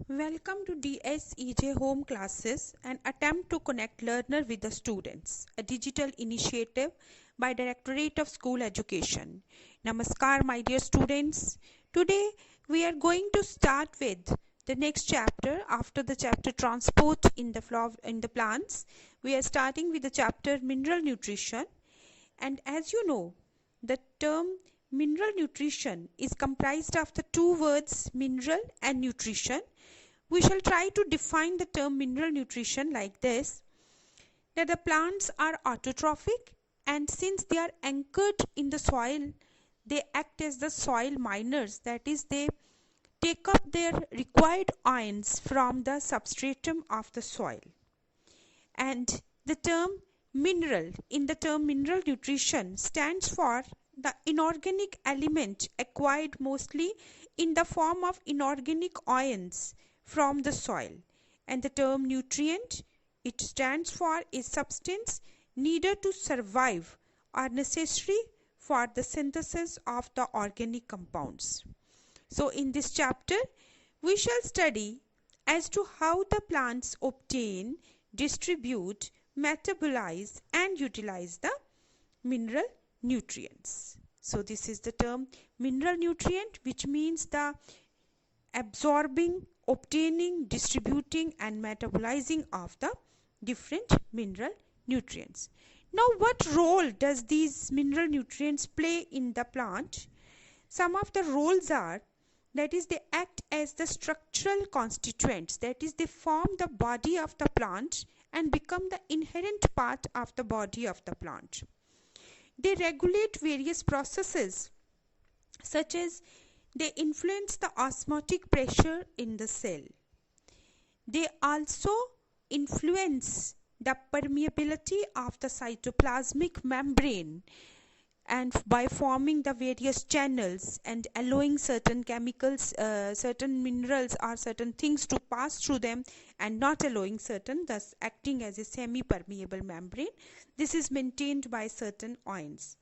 Welcome to DSEJ Home Classes, an attempt to connect learner with the students, a digital initiative by Directorate of School Education. Namaskar, my dear students. Today we are going to start with the next chapter after the chapter Transport in the plants. We are starting with the chapter Mineral Nutrition, and as you know, the term mineral nutrition is comprised of the two words mineral and nutrition. We shall try to define the term mineral nutrition like this, that the plants are autotrophic, and since they are anchored in the soil, they act as the soil miners, that is, they take up their required ions from the substratum of the soil. And the term mineral in the term mineral nutrition stands for the inorganic element acquired mostly in the form of inorganic ions from the soil, and the term nutrient, it stands for a substance needed to survive or necessary for the synthesis of the organic compounds. So in this chapter we shall study as to how the plants obtain, distribute, metabolize and utilize the mineral nutrients. So this is the term mineral nutrient, which means the absorbing, obtaining, distributing and metabolizing of the different mineral nutrients. Now what role does these mineral nutrients play in the plant? Some of the roles are, that is, they act as the structural constituents, that is, they form the body of the plant and become the inherent part of the body of the plant. They regulate various processes, such as they influence the osmotic pressure in the cell. They also influence the permeability of the cytoplasmic membrane, and by forming the various channels and allowing certain chemicals, certain minerals or certain things to pass through them and not allowing certain, thus acting as a semi-permeable membrane. This is maintained by certain ions.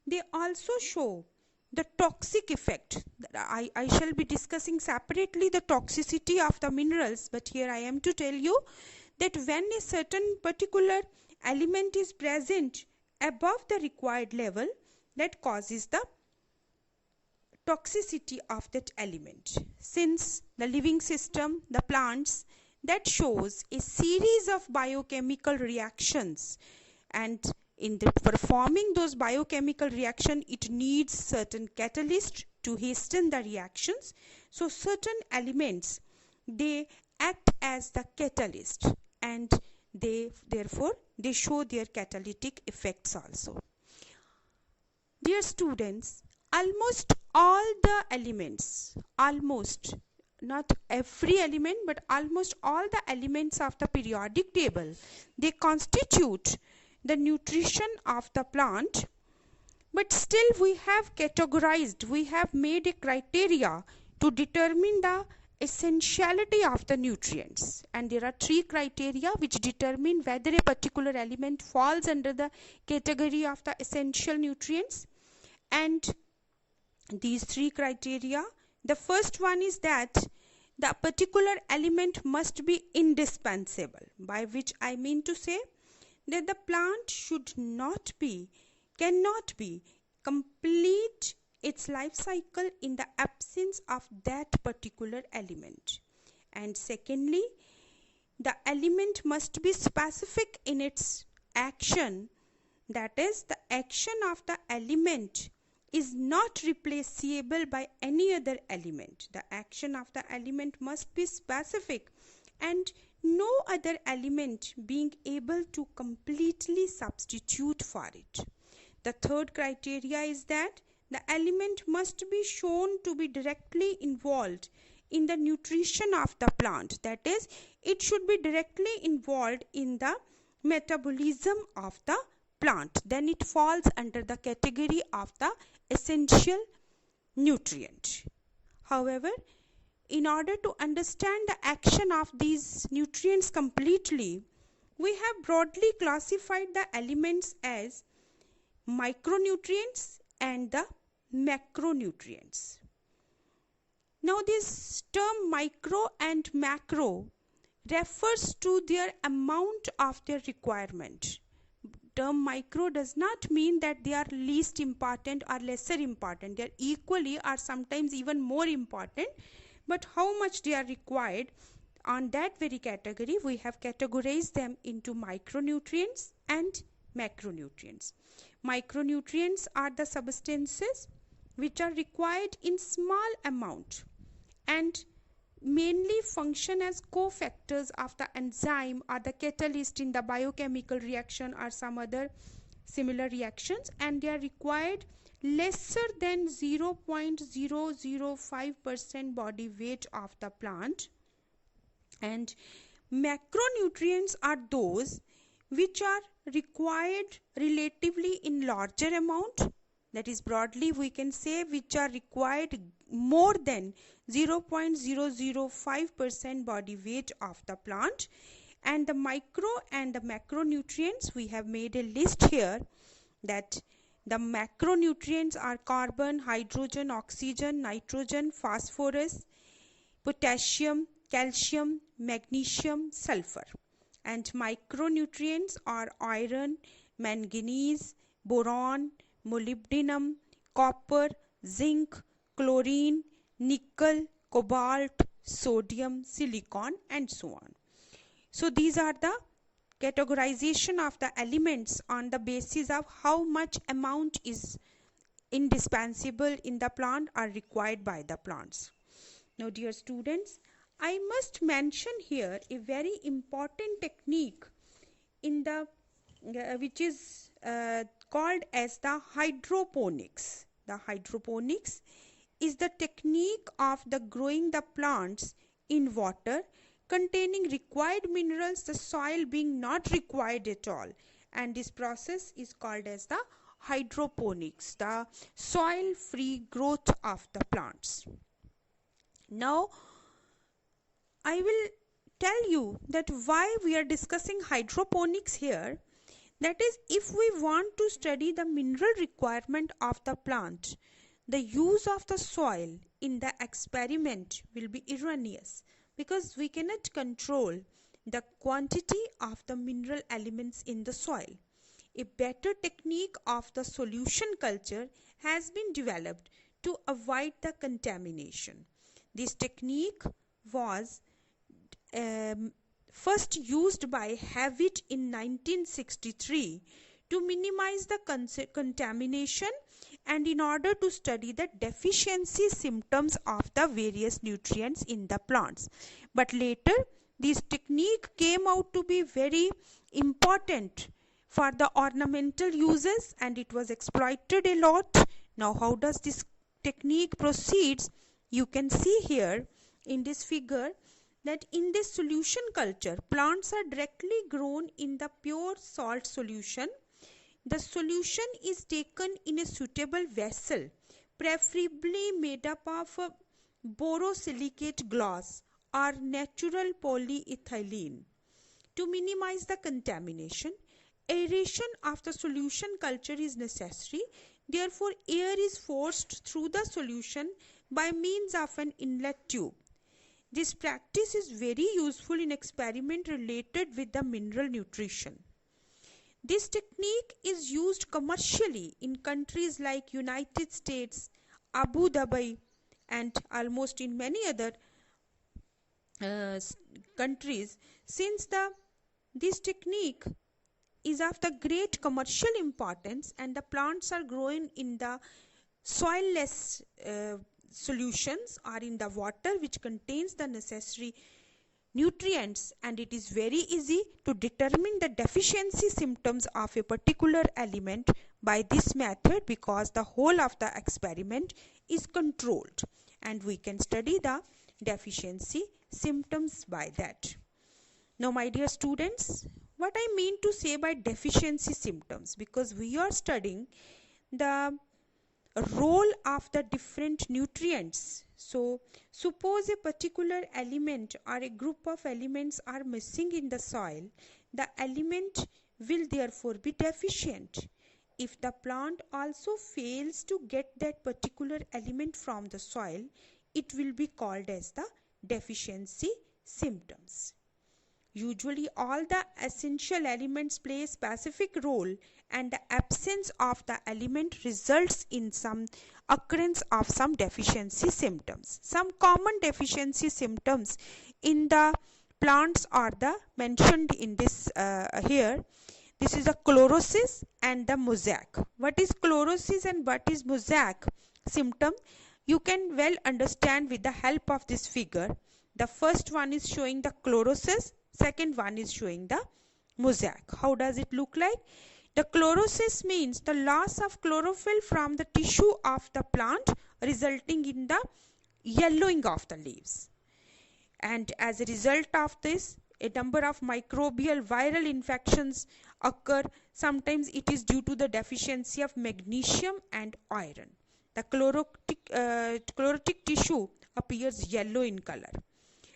They also show the toxic effect. I shall be discussing separately the toxicity of the minerals, but here I am to tell you that when a certain particular element is present above the required level, that causes the toxicity of that element. Since the living system, the plants, that shows a series of biochemical reactions, and in the performing those biochemical reaction, it needs certain catalyst to hasten the reactions. So certain elements, they act as the catalyst, and therefore they show their catalytic effects also. Dear students, almost all the elements, almost, not every element, but almost all the elements of the periodic table, they constitute the nutrition of the plant, but still we have categorized, we have made a criteria to determine the essentiality of the nutrients, and there are three criteria which determine whether a particular element falls under the category of the essential nutrients. And these three criteria, the first one is that the particular element must be indispensable, by which I mean to say that the plant should not be, cannot be complete its life cycle in the absence of that particular element. And secondly, the element must be specific in its action, that is, the action of the element is not replaceable by any other element. The action of the element must be specific, and no other element being able to completely substitute for it. The third criteria is that the element must be shown to be directly involved in the nutrition of the plant, that is, it should be directly involved in the metabolism of the plant. Then it falls under the category of the essential nutrient. However, in order to understand the action of these nutrients completely, we have broadly classified the elements as micronutrients and the macronutrients. Now these term micro and macro refers to their amount of their requirement. Term micro does not mean that they are least important or lesser important. They are equally or sometimes even more important, but how much they are required, on that very category we have categorized them into micronutrients and macronutrients. Micronutrients are the substances which are required in small amount and mainly function as cofactors of the enzyme or the catalyst in the biochemical reaction or some other similar reactions, and they are required lesser than 0.005% body weight of the plant. And macronutrients are those which are required relatively in larger amount, that is broadly we can say which are required more than 0.005% body weight of the plant. And the micro and the macronutrients, we have made a list here, that the macronutrients are carbon, hydrogen, oxygen, nitrogen, phosphorus, potassium, calcium, magnesium, sulfur. And micronutrients are iron, manganese, boron, molybdenum, copper, zinc, chlorine, nickel, cobalt, sodium, silicon, and so on. So these are the categorization of the elements on the basis of how much amount is indispensable in the plant or required by the plants. Now dear students, I must mention here a very important technique in the which is called as the hydroponics. The hydroponics is the technique of the growing the plants in water containing required minerals, the soil being not required at all, and this process is called as the hydroponics, the soil free growth of the plants. Now I will tell you that why we are discussing hydroponics here. That is, if we want to study the mineral requirement of the plant, the use of the soil in the experiment will be erroneous, because we cannot control the quantity of the mineral elements in the soil. A better technique of the solution culture has been developed to avoid the contamination. This technique was first used by Havitt in 1963 to minimize the contamination and in order to study the deficiency symptoms of the various nutrients in the plants. But later this technique came out to be very important for the ornamental uses and it was exploited a lot. Now how does this technique proceeds? You can see here in this figure that in this solution culture, plants are directly grown in the pure salt solution. The solution is taken in a suitable vessel, preferably made up of borosilicate glass or natural polyethylene. To minimize the contamination, aeration of the solution culture is necessary. Therefore, air is forced through the solution by means of an inlet tube. This practice is very useful in experiment related with the mineral nutrition. This technique is used commercially in countries like United States, Abu Dhabi, and almost in many other countries, since this technique is of the great commercial importance and the plants are growing in the soilless solutions or in the water which contains the necessary nutrients, and it is very easy to determine the deficiency symptoms of a particular element by this method, because the whole of the experiment is controlled and we can study the deficiency symptoms by that. Now my dear students, what I mean to say by deficiency symptoms, because we are studying the role of the different nutrients. So suppose a particular element or a group of elements are missing in the soil, the element will therefore be deficient. If the plant also fails to get that particular element from the soil, it will be called as the deficiency symptoms. Usually all the essential elements play a specific role, and the absence of the element results in some occurrence of some deficiency symptoms. Some common deficiency symptoms in the plants are the mentioned in this here. This is a chlorosis and the mosaic. What is chlorosis and what is mosaic symptom? You can well understand with the help of this figure. The first one is showing the chlorosis, second one is showing the mosaic. How does it look like? The chlorosis means the loss of chlorophyll from the tissue of the plant, resulting in the yellowing of the leaves. And as a result of this, a number of microbial viral infections occur. Sometimes it is due to the deficiency of magnesium and iron. The chlorotic tissue appears yellow in color.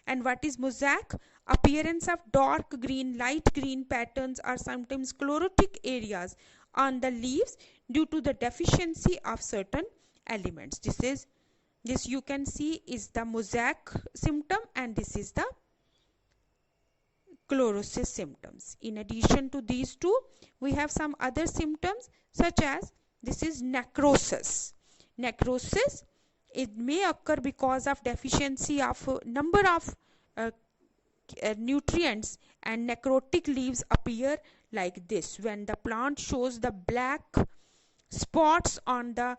And what is mosaic? Appearance of dark green, light green patterns are sometimes chlorotic areas on the leaves due to the deficiency of certain elements. This you can see is the mosaic symptom, and this is the chlorosis symptoms. In addition to these two, we have some other symptoms, such as this is necrosis. Necrosis, it may occur because of deficiency of a number of nutrients, and necrotic leaves appear like this when the plant shows the black spots on the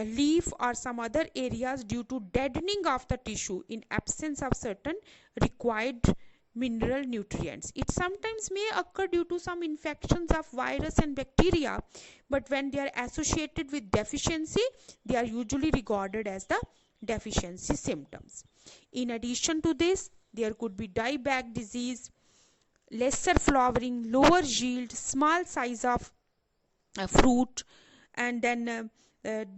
leaf or some other areas due to deadening of the tissue in absence of certain required mineral nutrients. It sometimes may occur due to some infections of virus and bacteria, but when they are associated with deficiency, they are usually regarded as the deficiency symptoms. In addition to this, there could be dieback disease, lesser flowering, lower yield, small size of fruit, and then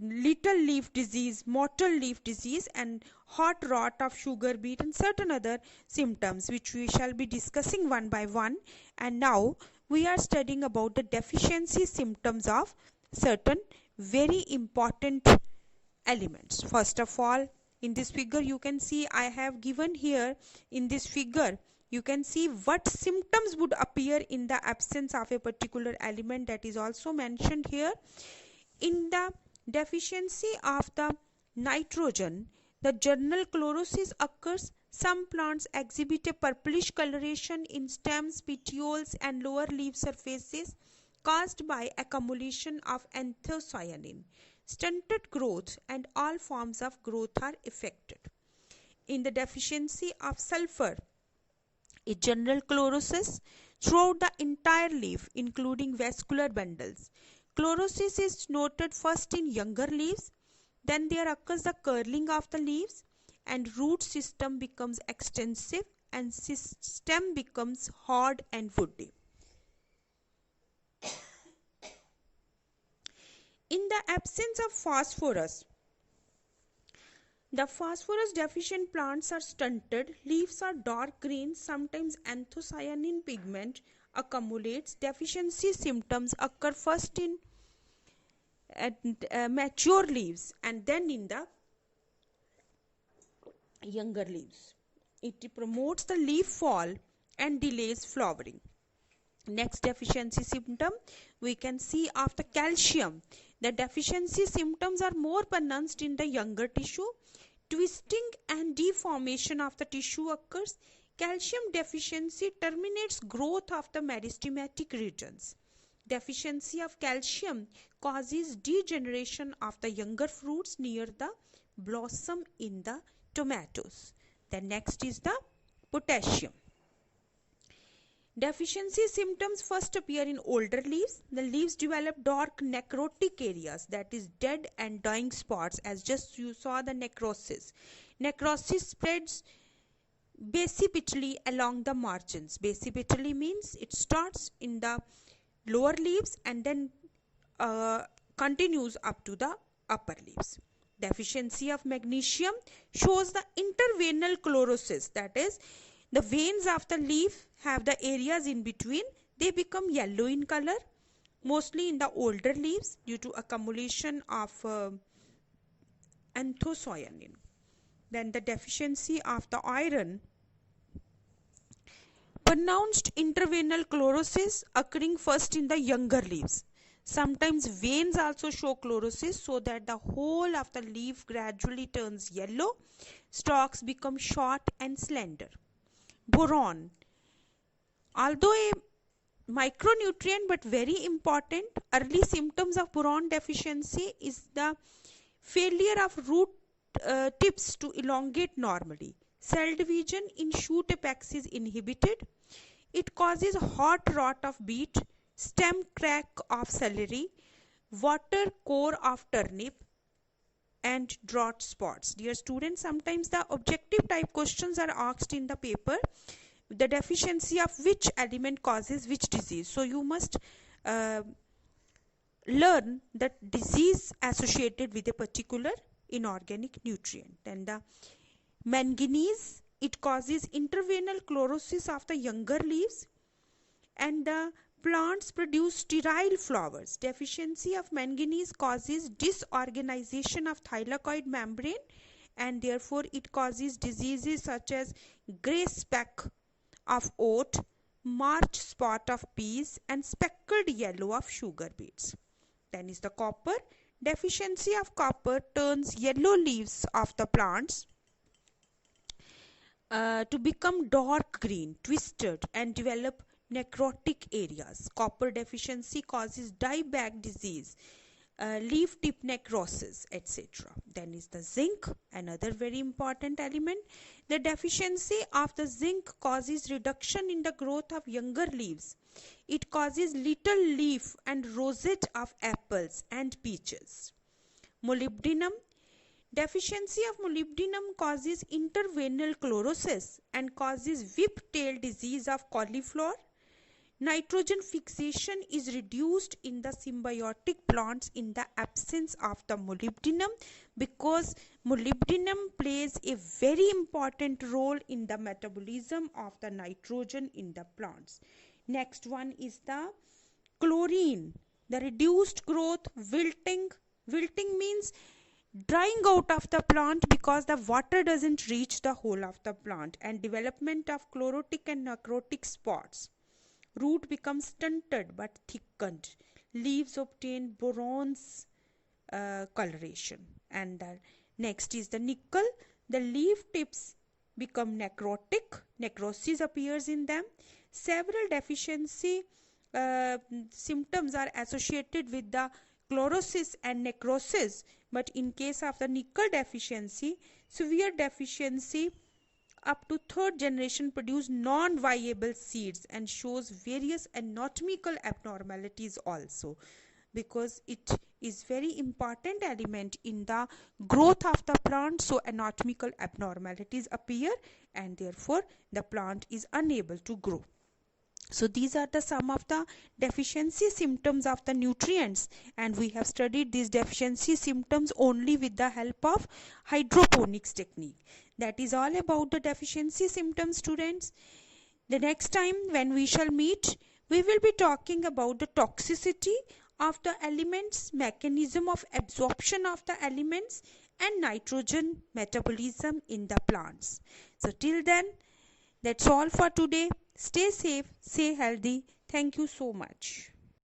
little leaf disease, mottle leaf disease, and hot rot of sugar beet, and certain other symptoms which we shall be discussing one by one. And now we are studying about the deficiency symptoms of certain very important elements. First of all, in this figure you can see I have given here in this figure, you can see what symptoms would appear in the absence of a particular element, that is also mentioned here. In the deficiency of the nitrogen, the general chlorosis occurs. Some plants exhibit a purplish coloration in stems, petioles, and lower leaf surfaces caused by accumulation of anthocyanin. Stunted growth and all forms of growth are affected. In the deficiency of sulfur, a general chlorosis throughout the entire leaf, including vascular bundles. Chlorosis is noted first in younger leaves, then there occurs the curling of the leaves, and root system becomes extensive and stem becomes hard and woody. In the absence of phosphorus, the phosphorus deficient plants are stunted, leaves are dark green, sometimes anthocyanin pigment accumulates. Deficiency symptoms occur first in mature leaves and then in the younger leaves. It promotes the leaf fall and delays flowering. Next deficiency symptom we can see of the calcium. The deficiency symptoms are more pronounced in the younger tissue. Twisting and deformation of the tissue occurs. Calcium deficiency terminates growth of the meristematic regions. Deficiency of calcium causes degeneration of the younger fruits near the blossom in the tomatoes. The next is the potassium. Deficiency symptoms first appear in older leaves. The leaves develop dark necrotic areas, that is dead and dying spots, as just you saw the necrosis. Necrosis spreads basipetally along the margins. Basipetally means it starts in the lower leaves and then continues up to the upper leaves. Deficiency of magnesium shows the interveinal chlorosis, that is the veins of the leaf have the areas in between, they become yellow in color, mostly in the older leaves due to accumulation of anthocyanin. Then the deficiency of the iron. Pronounced intraveinal chlorosis occurring first in the younger leaves. Sometimes veins also show chlorosis, so that the whole of the leaf gradually turns yellow. Stalks become short and slender. Boron. Although a micronutrient but very important, early symptoms of boron deficiency is the failure of root tips to elongate normally. Cell division in shoot apex is inhibited. It causes hot rot of beet, stem crack of celery, water core of turnip, and drought spots. Dear students, sometimes the objective type questions are asked in the paper. The deficiency of which element causes which disease. So you must learn the disease associated with a particular inorganic nutrient. Then the manganese, it causes intraveinal chlorosis of the younger leaves, and the plants produce sterile flowers. Deficiency of manganese causes disorganization of thylakoid membrane, and therefore it causes diseases such as grey speck of oat, march spot of peas, and speckled yellow of sugar beets. Then is the copper. Deficiency of copper turns yellow leaves of the plants to become dark green, twisted, and develop necrotic areas. Copper deficiency causes dieback disease, leaf tip necrosis, etc. Then is the zinc, another very important element. The deficiency of the zinc causes reduction in the growth of younger leaves. It causes little leaf and rosette of apples and peaches. Molybdenum. Deficiency of molybdenum causes intraveinal chlorosis and causes whip-tail disease of cauliflower. Nitrogen fixation is reduced in the symbiotic plants in the absence of the molybdenum, because molybdenum plays a very important role in the metabolism of the nitrogen in the plants. Next one is the chlorine. The reduced growth, wilting. Wilting means drying out of the plant because the water doesn't reach the whole of the plant, and development of chlorotic and necrotic spots. Root becomes stunted but thickened. Leaves obtain boron's coloration. And the next is the nickel. The leaf tips become necrotic. Necrosis appears in them. Several deficiency symptoms are associated with the chlorosis and necrosis, but in case of the nickel deficiency, severe deficiency up to third generation produce non-viable seeds and shows various anatomical abnormalities also, because it is very important element in the growth of the plant. So anatomical abnormalities appear, and therefore the plant is unable to grow. So these are the some of the deficiency symptoms of the nutrients, and we have studied these deficiency symptoms only with the help of hydroponics technique. That is all about the deficiency symptoms, students. The next time when we shall meet, we will be talking about the toxicity of the elements, mechanism of absorption of the elements, and nitrogen metabolism in the plants. So till then, that's all for today. Stay safe, stay healthy. Thank you so much.